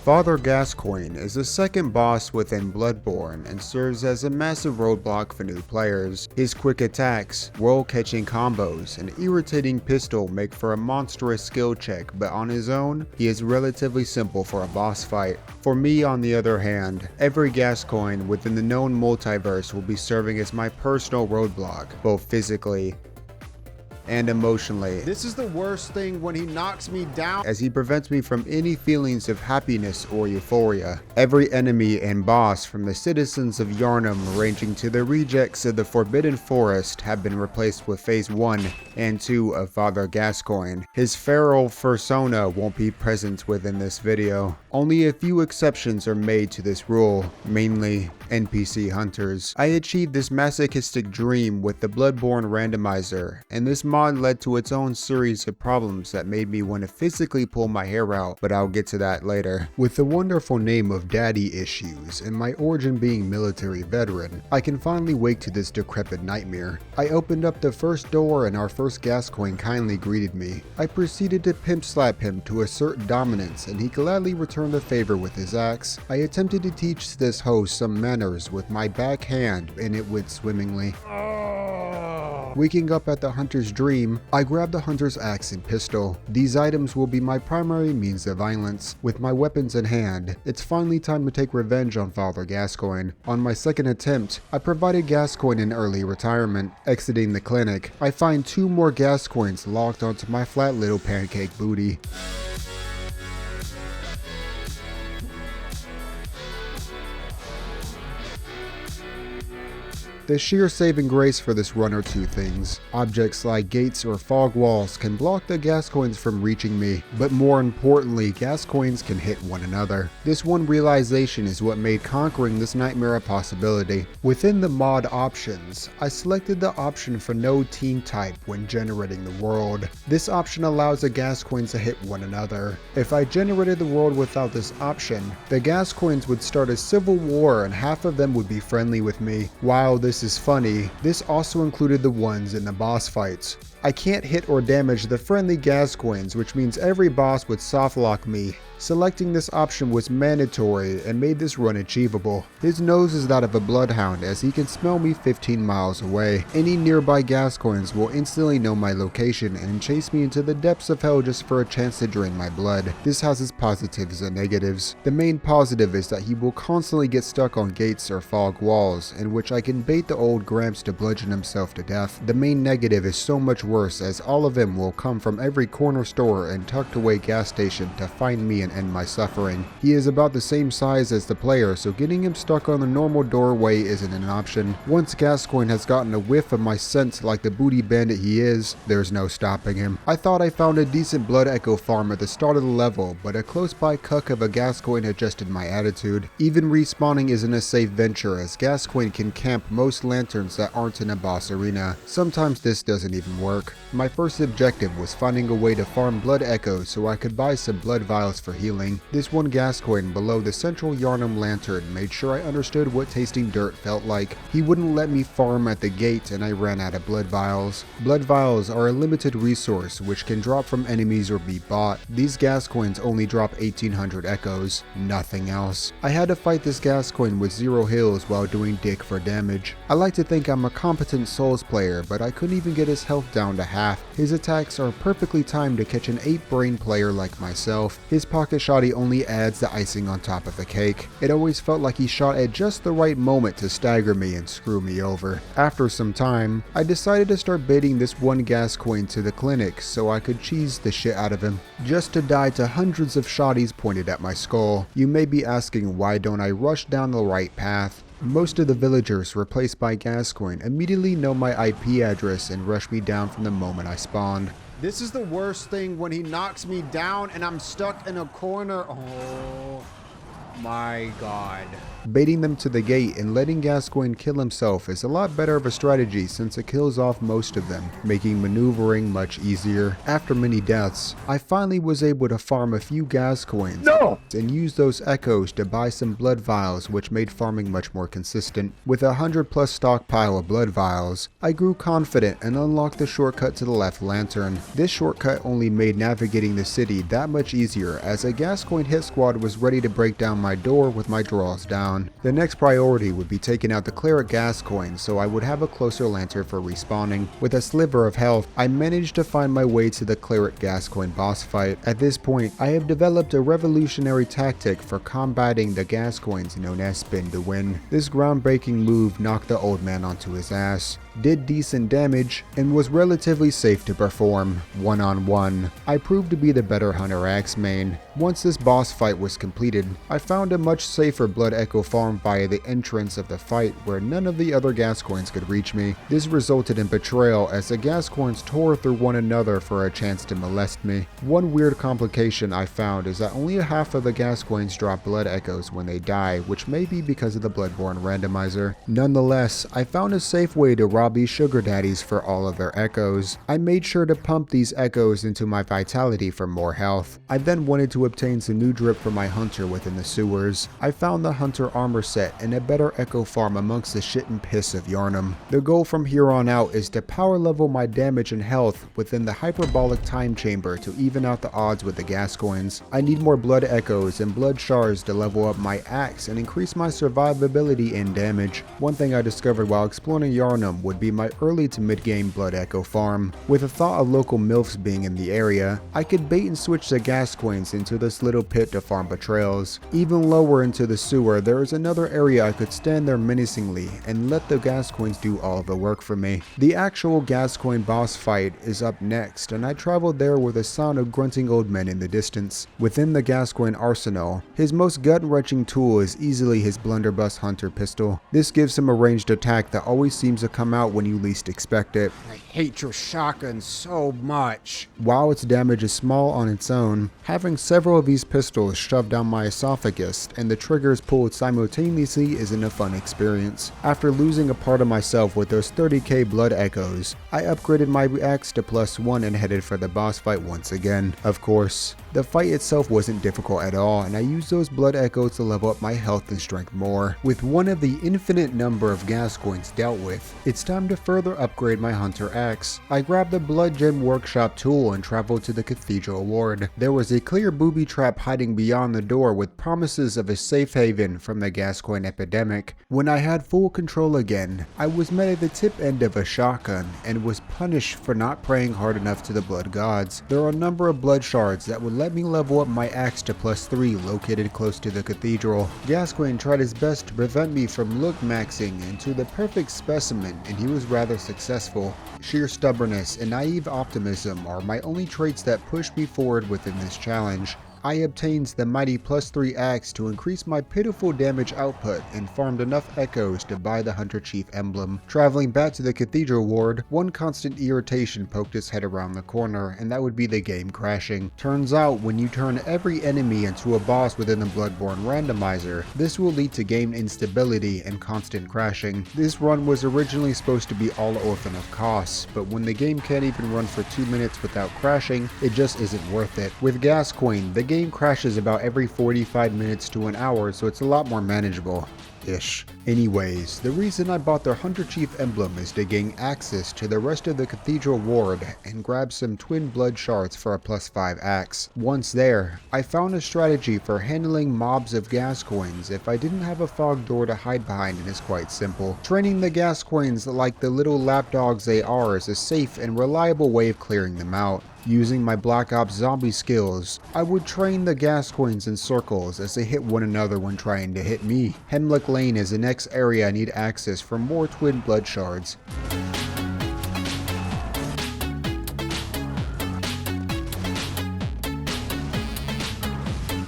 Father Gascoigne is the second boss within Bloodborne and serves as a massive roadblock for new players. His quick attacks, world-catching combos, and irritating pistol make for a monstrous skill check, but on his own, he is relatively simple for a boss fight. For me, on the other hand, every Gascoigne within the known multiverse will be serving as my personal roadblock, both physically and emotionally. This is the worst thing when he knocks me down, as he prevents me from any feelings of happiness or euphoria. Every enemy and boss, from the citizens of Yharnam ranging to the rejects of the Forbidden Forest, have been replaced with Phase 1 and 2 of Father Gascoigne. His feral fursona won't be present within this video. Only a few exceptions are made to this rule, mainly NPC hunters. I achieved this masochistic dream with the Bloodborne randomizer, and this mod led to its own series of problems that made me want to physically pull my hair out, but I'll get to that later. With the wonderful name of Daddy Issues and my origin being military veteran, I can finally wake to this decrepit nightmare. I opened up the first door and our first Gascoigne kindly greeted me. I proceeded to pimp slap him to assert dominance, and he gladly returned the favor with his axe. I attempted to teach this host some manners with my back hand, and it went swimmingly. Waking up at the hunter's dream, I grab the hunter's axe and pistol. These items will be my primary means of violence. With my weapons in hand, it's finally time to take revenge on Father Gascoigne. On my second attempt, I provided Gascoigne an early retirement. Exiting the clinic, I find 2 more Gascoignes locked onto my flat little pancake booty. The sheer saving grace for this run are 2 things. Objects like gates or fog walls can block the Gascoignes from reaching me, but more importantly, Gascoignes can hit one another. This one realization is what made conquering this nightmare a possibility. Within the mod options, I selected the option for no team type when generating the world. This option allows the Gascoignes to hit one another. If I generated the world without this option, the Gascoignes would start a civil war and half of them would be friendly with me. While this is funny, this also included the ones in the boss fights. I can't hit or damage the friendly Gascoignes, which means every boss would softlock me. Selecting this option was mandatory and made this run achievable. His nose is that of a bloodhound, as he can smell me 15 miles away. Any nearby Gascoignes will instantly know my location and chase me into the depths of hell just for a chance to drain my blood. This has its positives and negatives. The main positive is that he will constantly get stuck on gates or fog walls, in which I can bait the old Gramps to bludgeon himself to death. The main negative is so much worse, as all of them will come from every corner store and tucked away gas station to find me and end my suffering. He is about the same size as the player, so getting him stuck on the normal doorway isn't an option. Once Gascoigne has gotten a whiff of my scent like the booty bandit he is, there's no stopping him. I thought I found a decent blood echo farm at the start of the level, but a close by cuck of a Gascoigne adjusted my attitude. Even respawning isn't a safe venture, as Gascoigne can camp most lanterns that aren't in a boss arena. Sometimes this doesn't even work. My first objective was finding a way to farm blood echoes so I could buy some blood vials for healing. This one Gascoigne below the central Yharnam lantern made sure I understood what tasting dirt felt like. He wouldn't let me farm at the gate and I ran out of blood vials. Blood vials are a limited resource which can drop from enemies or be bought. These Gascoignes only drop 1800 echoes, nothing else. I had to fight this Gascoigne with 0 heals while doing dick for damage. I like to think I'm a competent Souls player, but I couldn't even get his health down to half. His attacks are perfectly timed to catch an 8-brain player like myself. His pocket shotty only adds the icing on top of the cake. It always felt like he shot at just the right moment to stagger me and screw me over. After some time, I decided to start baiting this one Gascoigne to the clinic so I could cheese the shit out of him, just to die to hundreds of shotties pointed at my skull. You may be asking, why don't I rush down the right path? Most of the villagers replaced by Gascoigne immediately know my IP address and rush me down from the moment I spawned. This is the worst thing when he knocks me down and I'm stuck in a corner. Oh. my god. Baiting them to the gate and letting Gascoigne kill himself is a lot better of a strategy since it kills off most of them, making maneuvering much easier. After many deaths, I finally was able to farm a few Gascoignes and use those echoes to buy some blood vials, which made farming much more consistent. With a 100+ stockpile of blood vials, I grew confident and unlocked the shortcut to the left lantern. This shortcut only made navigating the city that much easier as a Gascoigne hit squad was ready to break down my door with my draws down. The next priority would be taking out the cleric Gascoigne so I would have a closer lantern for respawning. With a sliver of health, I managed to find my way to the cleric Gascoigne boss fight. At this point, I have developed a revolutionary tactic for combating the Gascoignes known as spin to win. This groundbreaking move knocked the old man onto his ass, did decent damage, and was relatively safe to perform one-on-one. I proved to be the better Hunter Axe main. Once this boss fight was completed, I found a much safer Blood Echo farm via the entrance of the fight where none of the other Gascoignes could reach me. This resulted in betrayal as the Gascoignes tore through one another for a chance to molest me. One weird complication I found is that only half of the Gascoignes drop Blood Echoes when they die, which may be because of the Bloodborne randomizer. Nonetheless, I found a safe way to rob these sugar daddies for all of their echoes. I made sure to pump these echoes into my vitality for more health. I then wanted to obtain some new drip for my hunter within the sewers. I found the hunter armor set and a better echo farm amongst the shit and piss of Yharnam. The goal from here on out is to power level my damage and health within the hyperbolic time chamber to even out the odds with the Gascoignes. I need more blood echoes and blood shards to level up my axe and increase my survivability and damage. One thing I discovered while exploring Yharnam would be my early to mid-game blood echo farm. With the thought of local MILFs being in the area, I could bait and switch the Gascoignes into this little pit to farm betrayals. Even lower into the sewer, there is another area I could stand there menacingly and let the Gascoignes do all of the work for me. The actual Gascoigne boss fight is up next, and I traveled there with a sound of grunting old men in the distance. Within the Gascoigne arsenal, his most gut-wrenching tool is easily his blunderbuss hunter pistol. This gives him a ranged attack that always seems to come out when you least expect it. I hate your shotgun so much. While its damage is small on its own, having several of these pistols shoved down my esophagus and the triggers pulled simultaneously isn't a fun experience. After losing a part of myself with those 30k blood echoes, I upgraded my axe to +1 and headed for the boss fight once again. Of course, the fight itself wasn't difficult at all, and I used those blood echoes to level up my health and strength more. With one of the infinite number of Gascoignes dealt with, it's time to further upgrade my hunter axe. I grabbed the blood gem workshop tool and traveled to the cathedral ward. There was a clear booby trap hiding beyond the door with promises of a safe haven from the Gascoigne epidemic. When I had full control again, I was met at the tip end of a shotgun and was punished for not praying hard enough to the blood gods. There are a number of blood shards that would let me level up my axe to +3 located close to the cathedral. Gascoigne tried his best to prevent me from look maxing into the perfect specimen, and he was rather successful. Sheer stubbornness and naive optimism are my only traits that push me forward within this challenge. I obtained the mighty +3 axe to increase my pitiful damage output and farmed enough echoes to buy the Hunter Chief emblem. Traveling back to the cathedral ward, one constant irritation poked its head around the corner, and that would be the game crashing. Turns out, when you turn every enemy into a boss within the Bloodborne randomizer, this will lead to game instability and constant crashing. This run was originally supposed to be all orphan of costs, but when the game can't even run for 2 minutes without crashing, it just isn't worth it. With Gascoigne, the game crashes about every 45 minutes to an hour, so it's a lot more manageable-ish. Anyways, the reason I bought their Hunter Chief emblem is to gain access to the rest of the cathedral ward and grab some twin blood shards for a +5 axe. Once there, I found a strategy for handling mobs of Gascoignes if I didn't have a fog door to hide behind, and it's quite simple. Training the Gascoignes like the little lapdogs they are is a safe and reliable way of clearing them out. Using my Black Ops zombie skills, I would train the Gascoignes in circles as they hit one another when trying to hit me. Hemlock Lane is the next area I need access for more twin blood shards.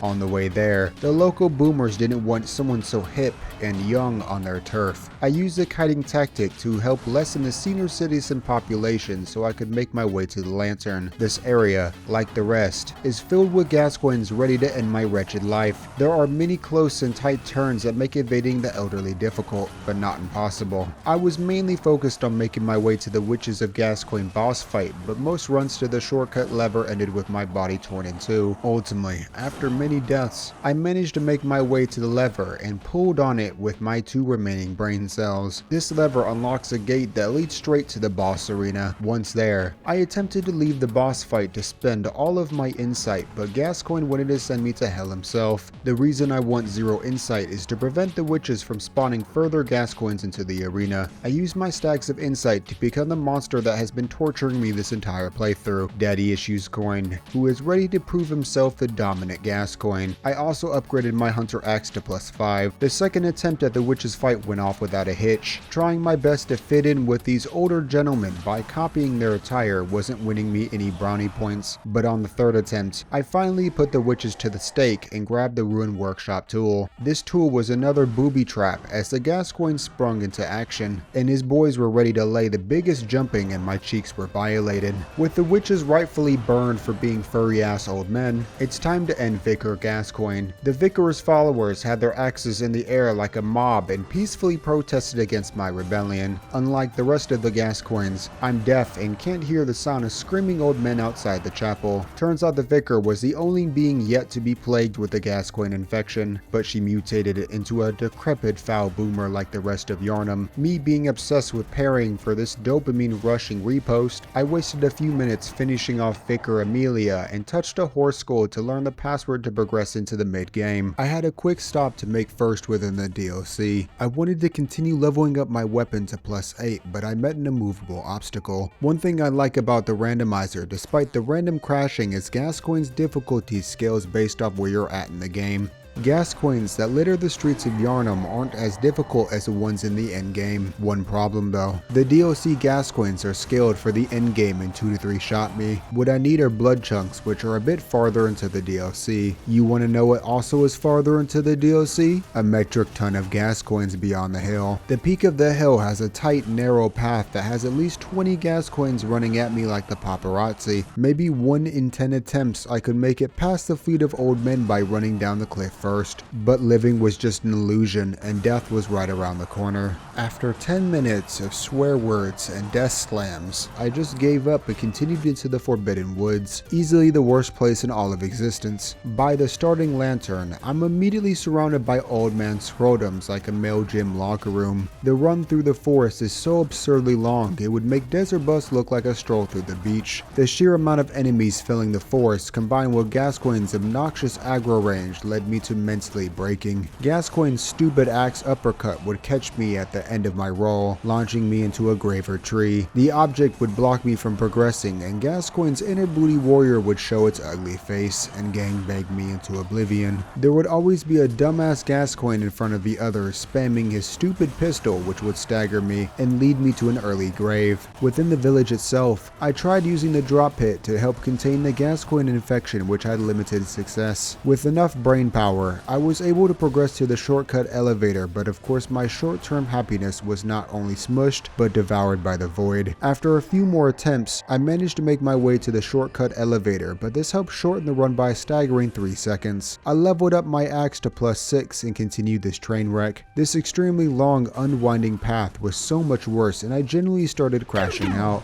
On the way there, the local boomers didn't want someone so hip and young on their turf. I used the kiting tactic to help lessen the senior citizen population so I could make my way to the lantern. This area, like the rest, is filled with Gascoignes ready to end my wretched life. There are many close and tight turns that make evading the elderly difficult, but not impossible. I was mainly focused on making my way to the Witches of Gascoigne boss fight, but most runs to the shortcut lever ended with my body torn in two. Ultimately, after many deaths, I managed to make my way to the lever and pulled on it with my 2 remaining brain cells. This lever unlocks a gate that leads straight to the boss arena. Once there, I attempted to leave the boss fight to spend all of my insight, but Gascoigne wanted to send me to hell himself. The reason I want 0 insight is to prevent the witches from spawning further Gascoignes into the arena. I used my stacks of insight to become the monster that has been torturing me this entire playthrough, Daddy Issues Coin, who is ready to prove himself the dominant Gascoigne. I also upgraded my Hunter Axe to +5. The second attempt at the witches fight went off without a hitch. Trying my best to fit in with these older gentlemen by copying their attire wasn't winning me any brownie points, but on the third attempt, I finally put the witches to the stake and grabbed the Ruin Workshop tool. This tool was another booby trap as the Gascoigne sprung into action, and his boys were ready to lay the biggest jumping and my cheeks were violated. With the witches rightfully burned for being furry ass old men, it's time to end Vicar Gascoigne. The Vicar's followers had their axes in the air like a mob and peacefully protested against my rebellion. Unlike the rest of the Gascoignes, I'm deaf and can't hear the sound of screaming old men outside the chapel. Turns out the Vicar was the only being yet to be plagued with the Gascoigne infection, but she mutated it into a decrepit foul boomer like the rest of Yarnum. Me being obsessed with parrying for this dopamine rushing repost, I wasted a few minutes finishing off Vicar Amelia and touched a horse skull to learn the password to progress into the mid-game. I had a quick stop to make first within the DLC. I wanted to continue leveling up my weapon to +8, but I met an immovable obstacle. One thing I like about the randomizer, despite the random crashing, is Gascoigne's difficulty scales based off where you're at in the game. Gascoignes that litter the streets of Yarnum aren't as difficult as the ones in the endgame. One problem though, the DLC Gascoignes are scaled for the endgame in 2 to 3 shot me. What I need are blood chunks, which are a bit farther into the DLC. You want to know what also is farther into the DLC? A metric ton of Gascoignes beyond the hill. The peak of the hill has a tight, narrow path that has at least 20 Gascoignes running at me like the paparazzi. Maybe 1 in 10 attempts I could make it past the fleet of old men by running down the cliff first, but living was just an illusion and death was right around the corner. After 10 minutes of swear words and death slams, I just gave up and continued into the Forbidden Woods, easily the worst place in all of existence. By the starting lantern, I'm immediately surrounded by old man scrotums like a male gym locker room. The run through the forest is so absurdly long it would make Desert Bus look like a stroll through the beach. The sheer amount of enemies filling the forest combined with Gascoigne's obnoxious aggro range led me to mentally breaking. Gascoigne's stupid axe uppercut would catch me at the end of my roll, launching me into a graver tree. The object would block me from progressing, and Gascoigne's inner booty warrior would show its ugly face and gangbang me into oblivion. There would always be a dumbass Gascoigne in front of the others, spamming his stupid pistol, which would stagger me and lead me to an early grave. Within the village itself, I tried using the drop pit to help contain the Gascoigne infection, which had limited success. With enough brain power, I was able to progress to the shortcut elevator, but of course my short-term happiness was not only smushed, but devoured by the void. After a few more attempts, I managed to make my way to the shortcut elevator, but this helped shorten the run by a staggering 3 seconds. I leveled up my axe to +6 and continued this train wreck. This extremely long, unwinding path was so much worse, and I genuinely started crashing out.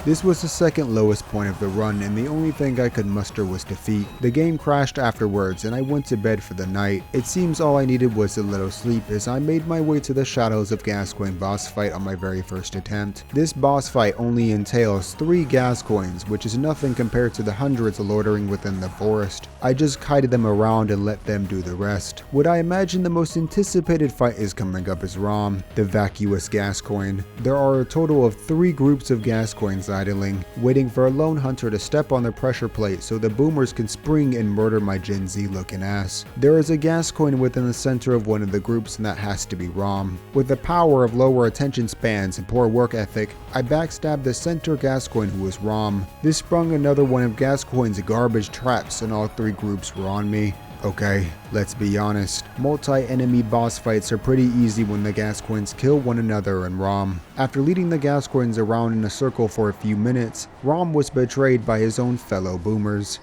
This was the second lowest point of the run, and the only thing I could muster was defeat. The game crashed afterwards, and I went to bed for the night. It seems all I needed was a little sleep as I made my way to the Shadows of Gascoigne boss fight on my very first attempt. This boss fight only entails 3 Gascoignes, which is nothing compared to the hundreds loitering within the forest. I just kited them around and let them do the rest. What I imagine the most anticipated fight is coming up is Rom, the vacuous Gascoigne. There are a total of 3 groups of Gascoignes idling, waiting for a lone hunter to step on the pressure plate so the boomers can spring and murder my Gen Z looking ass. There is a Gascoigne within the center of one of the groups, and that has to be Rom. With the power of lower attention spans and poor work ethic, I backstabbed the center Gascoigne who was Rom. This sprung another one of Gascoigne's garbage traps, and all 3 groups were on me. Okay, let's be honest. Multi-enemy boss fights are pretty easy when the Gascoignes kill one another and Rom. After leading the Gascoignes around in a circle for a few minutes, Rom was betrayed by his own fellow boomers.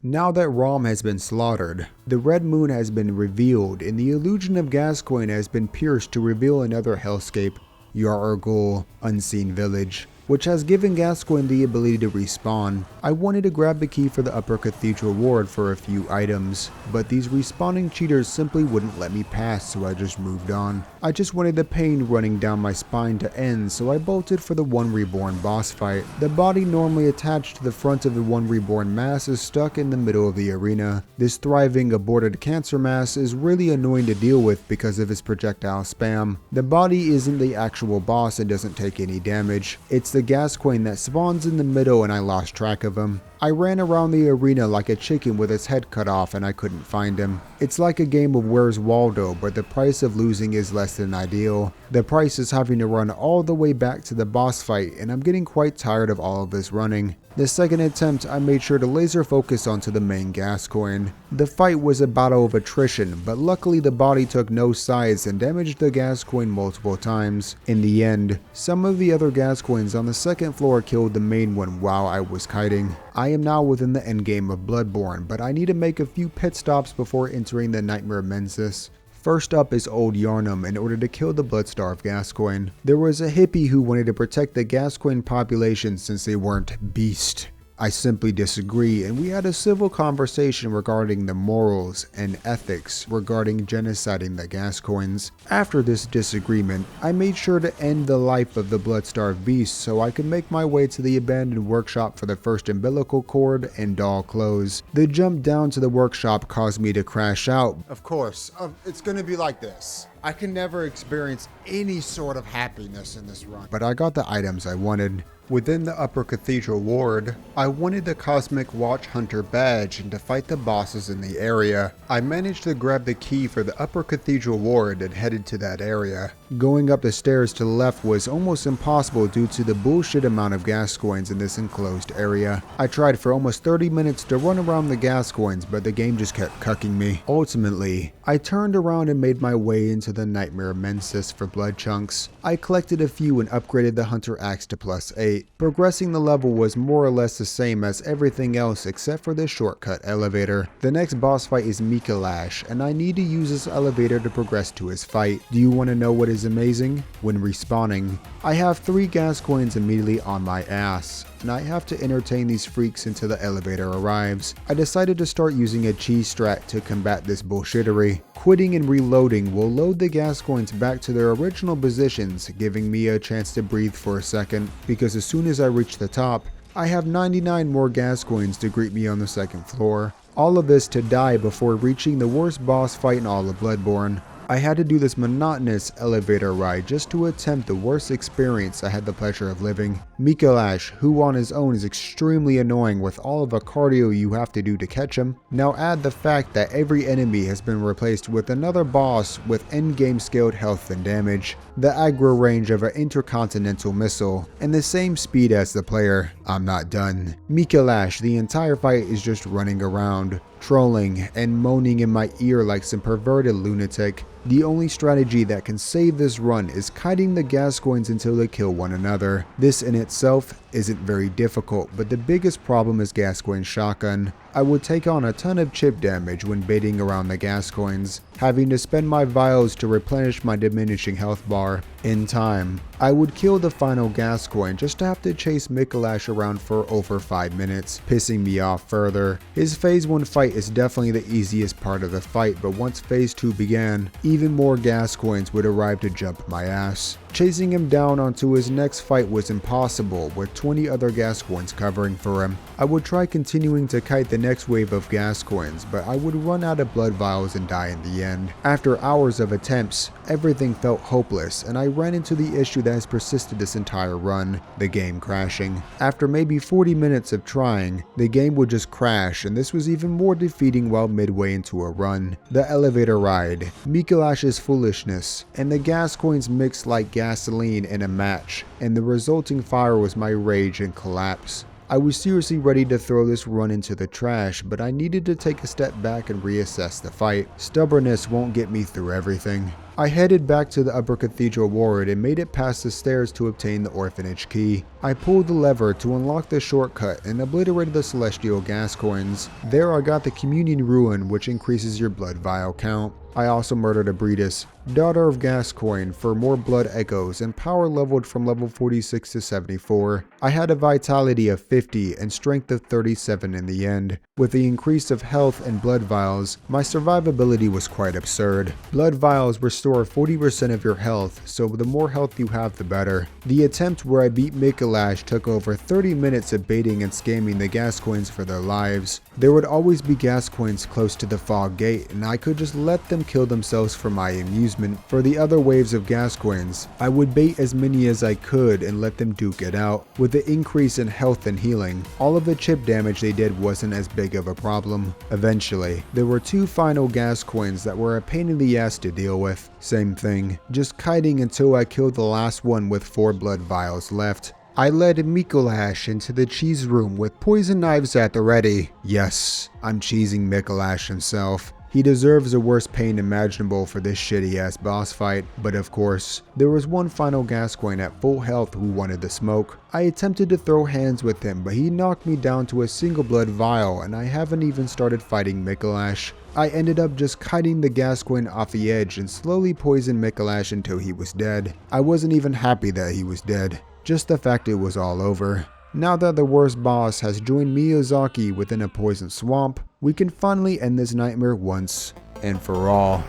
Now that Rom has been slaughtered, the Red Moon has been revealed and the illusion of Gascoigne has been pierced to reveal another hellscape, Yar'Urgul, Unseen Village, which has given Gascoigne the ability to respawn. I wanted to grab the key for the Upper Cathedral Ward for a few items, but these respawning cheaters simply wouldn't let me pass, so I just moved on. I just wanted the pain running down my spine to end, so I bolted for the One Reborn boss fight. The body normally attached to the front of the One Reborn mass is stuck in the middle of the arena. This thriving aborted cancer mass is really annoying to deal with because of its projectile spam. The body isn't the actual boss and doesn't take any damage. It's the Gascoigne that spawns in the middle and I lost track of him. I ran around the arena like a chicken with its head cut off and I couldn't find him. It's like a game of Where's Waldo, but the price of losing is less than ideal. The price is having to run all the way back to the boss fight, and I'm getting quite tired of all of this running. The second attempt, I made sure to laser focus onto the main Gascoigne. The fight was a battle of attrition, but luckily the body took no sides and damaged the Gascoigne multiple times. In the end, some of the other Gascoignes on the second floor killed the main one while I was kiting. I am now within the endgame of Bloodborne, but I need to make a few pit stops before entering the Nightmare Mensis. First up is Old Yarnum in order to kill the blood-starved Gascoigne. There was a hippie who wanted to protect the Gascoigne population since they weren't beast. I simply disagree, and we had a civil conversation regarding the morals and ethics regarding genociding the Gascoignes. After this disagreement, I made sure to end the life of the blood-starved beast so I could make my way to the abandoned workshop for the first umbilical cord and doll clothes. The jump down to the workshop caused me to crash out. Of course, it's gonna be like this. I can never experience any sort of happiness in this run. But I got the items I wanted. Within the Upper Cathedral Ward, I wanted the Cosmic Watch Hunter badge and to fight the bosses in the area. I managed to grab the key for the Upper Cathedral Ward and headed to that area. Going up the stairs to the left was almost impossible due to the bullshit amount of Gascoignes in this enclosed area. I tried for almost 30 minutes to run around the Gascoignes, but the game just kept cucking me. Ultimately, I turned around and made my way into the Nightmare Mensis for blood chunks. I collected a few and upgraded the Hunter Axe to +8. Progressing the level was more or less the same as everything else except for the shortcut elevator. The next boss fight is Mikalash, and I need to use this elevator to progress to his fight. Do you want to know what is amazing? When respawning, I have 3 Gascoignes immediately on my ass, and I have to entertain these freaks until the elevator arrives. I decided to start using a cheese strat to combat this bullshittery. Quitting and reloading will load the Gascoignes back to their original positions, giving me a chance to breathe for a second, because as soon as I reach the top, I have 99 more Gascoignes to greet me on the second floor. All of this to die before reaching the worst boss fight in all of Bloodborne. I had to do this monotonous elevator ride just to attempt the worst experience I had the pleasure of living. Mikalash, who on his own is extremely annoying with all of the cardio you have to do to catch him. Now add the fact that every enemy has been replaced with another boss with endgame scaled health and damage, the aggro range of an intercontinental missile, and the same speed as the player. I'm not done. Mikalash, the entire fight is just running around, trolling and moaning in my ear like some perverted lunatic. The only strategy that can save this run is kiting the Gascoignes until they kill one another. This in itself isn't very difficult, but the biggest problem is Gascoigne's shotgun. I would take on a ton of chip damage when baiting around the Gascoignes, having to spend my vials to replenish my diminishing health bar. In time, I would kill the final Gascoigne just to have to chase Mikolash around for over 5 minutes, pissing me off further. His phase 1 fight is definitely the easiest part of the fight, but once phase 2 began, even more Gascoignes would arrive to jump my ass. Chasing him down onto his next fight was impossible, with 20 other Gascoignes covering for him. I would try continuing to kite the next wave of Gascoignes, but I would run out of blood vials and die in the end. After hours of attempts, everything felt hopeless, and I ran into the issue that has persisted this entire run, the game crashing. After maybe 40 minutes of trying, the game would just crash, and this was even more defeating while midway into a run. The elevator ride, Mikolash's foolishness, and the Gascoignes mixed like gasoline in a match, and the resulting fire was my rage and collapse. I was seriously ready to throw this run into the trash, but I needed to take a step back and reassess the fight. Stubbornness won't get me through everything. I headed back to the Upper Cathedral Ward and made it past the stairs to obtain the orphanage key. I pulled the lever to unlock the shortcut and obliterated the celestial Gascoignes. There I got the Communion Ruin, which increases your blood vial count. I also murdered Abritus, daughter of Gascoigne, for more blood echoes and power leveled from level 46 to 74. I had a vitality of 50 and strength of 37 in the end. With the increase of health and blood vials, my survivability was quite absurd. Blood vials restore 40% of your health, so the more health you have the better. The attempt where I beat Mikolash took over 30 minutes of baiting and scamming the Gascoignes for their lives. There would always be Gascoignes close to the fog gate, and I could just let them kill themselves for my amusement. For the other waves of Gascoignes, I would bait as many as I could and let them duke it out. With the increase in health and healing, all of the chip damage they did wasn't as big of a problem. Eventually, there were 2 final Gascoignes that were a pain in the ass to deal with. Same thing, just kiting until I killed the last one with 4 blood vials left. I led Mikolash into the cheese room with poison knives at the ready. Yes, I'm cheesing Mikolash himself. He deserves the worst pain imaginable for this shitty ass boss fight, but of course, there was one final Gascoigne at full health who wanted the smoke. I attempted to throw hands with him, but he knocked me down to a single blood vial, and I haven't even started fighting Mikolash. I ended up just kiting the Gascoigne off the edge and slowly poisoned Mikolash until he was dead. I wasn't even happy that he was dead, just the fact it was all over. Now that the worst boss has joined Miyazaki within a poison swamp, we can finally end this nightmare once and for all.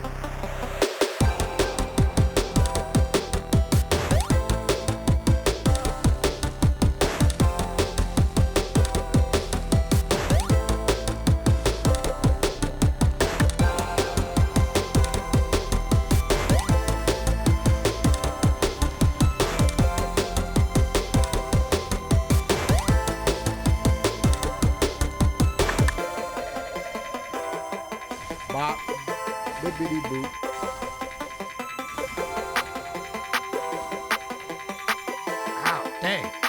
Bop. Bippity boop. Ow, dang.